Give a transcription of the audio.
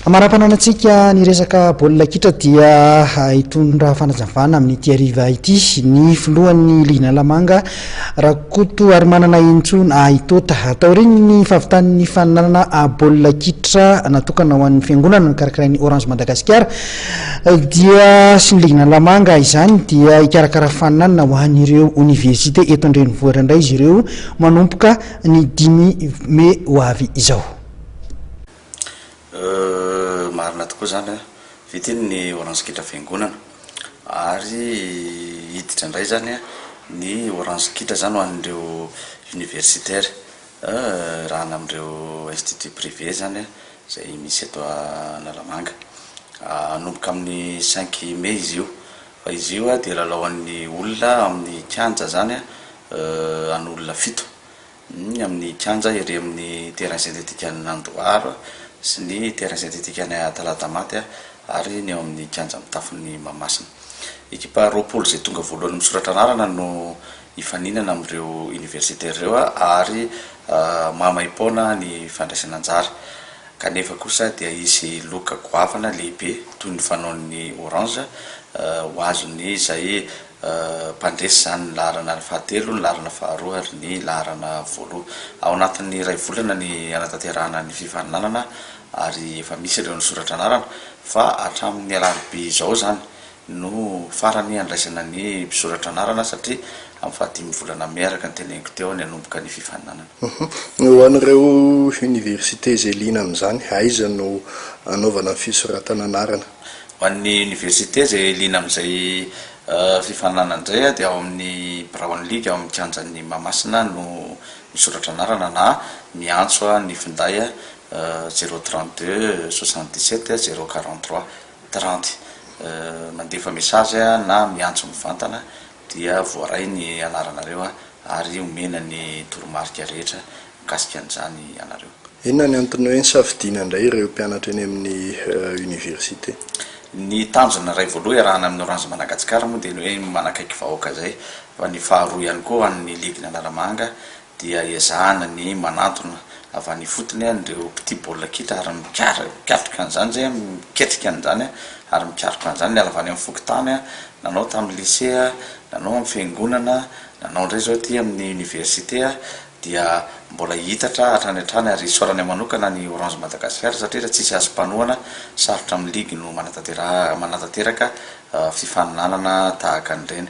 Mara-pananantsika ny resaka baolina kitra dia hitondra fanazavana amin'ny tiariva ity ny filohan'ny ligin'Analamanga rakoto ary manana intsona Tota. Taorian'ny ny fahavitan'ny fifaninanana baolina kitra natokana ho an'ny fiangonana nokarakarain'ny Orange Madagascar dia sy ny ligin'Analamanga izany dia hikarakara fifaninanana ho an'ireo Oniversite eto an-drenivohitra indray izy ireo manomboka ny 5 May ho avy izao. Marina tokoa zany vitiny ny Orange Kitra Fiangonana ary hiditra indray zany ny Orange Kitra zany ho an'ireo universitaire raha amin'ireo institut privé zany izay misy eto Analamanga anomboka amin'ny 5 May izy io fa izy io dia lalaoan'ny olona amin'ny kianja zany an'olona 7 amin'ny kianja ery amin'ny terrain synthétique an-Nandoara sy ny terrain synthétique any Talatamaty ary ny eo amin'ny kianja mitafin'ny Mahamasina. Ekipa roapolo zay tonga voalohany misoratra anarana no hifaninana amin'ireo universitaire ireo ary mamaipaona ny fandraisana anjara. Kanefa kosa dia isy loka goavana lehibe toy ny fanaon'ny Orange ho azony izay mpandresy zany laharana fahatelo, ny laharana faharoa ary ny laharana voaloha. Ao anatin'ny iray volana ny anatanterahana ny fifaninanana ary efa misy ireo nisoratra anarana fa hatramin'ny alarobia izao zany no farany andraisana ny mpisoratra anarana satria amin'ny 5 volana miaraka ny teneniko teo ny anomboka ny fifaninanana. Ho an'ireo université izay liana amin'izany aiza no anaovana fisoratana anarana? Ho an'ny université izay liana amin'izay fifaninanana indray dia ao amin'ny Braon Ligue ao amin'ny kianjan'ny Mahamasina no misoratra anarana na miantso ny finday 032 77 043 30 mandefa message na miantso mivantana dia voaray ny anaranareo ary omena ny toromarika rehetra mikasika an'izany anareo. Inona ny antony hoe nisafidiana indray ireo mpianatra eny amin'ny université? Ny tanjona ray voaloha iarahana amin'ny Orange Madagascar moa dia ny hoe manakaiky vahoaka zay, fa ny faharoa ihany koa amin'ny ligin'Analamanga dia iazahana ny manantona avy any fotony ireo petit baolina kitra ary mikaroka an'izany zay miketrika an'izany ary mikaroka an'izany ny alavany amin'ny fokotany nanao tamin'ny lycée nanao amin'ny fiangonana nanao indray zao ty amin'ny université dia mbola hitatra hatrany hatrany ary isorany manokana ny Orange Madagascar satria raha tsisy azo mpanohana sarotra amin'ny ligy no manatateraka fifaninanana tahaka an'ireny.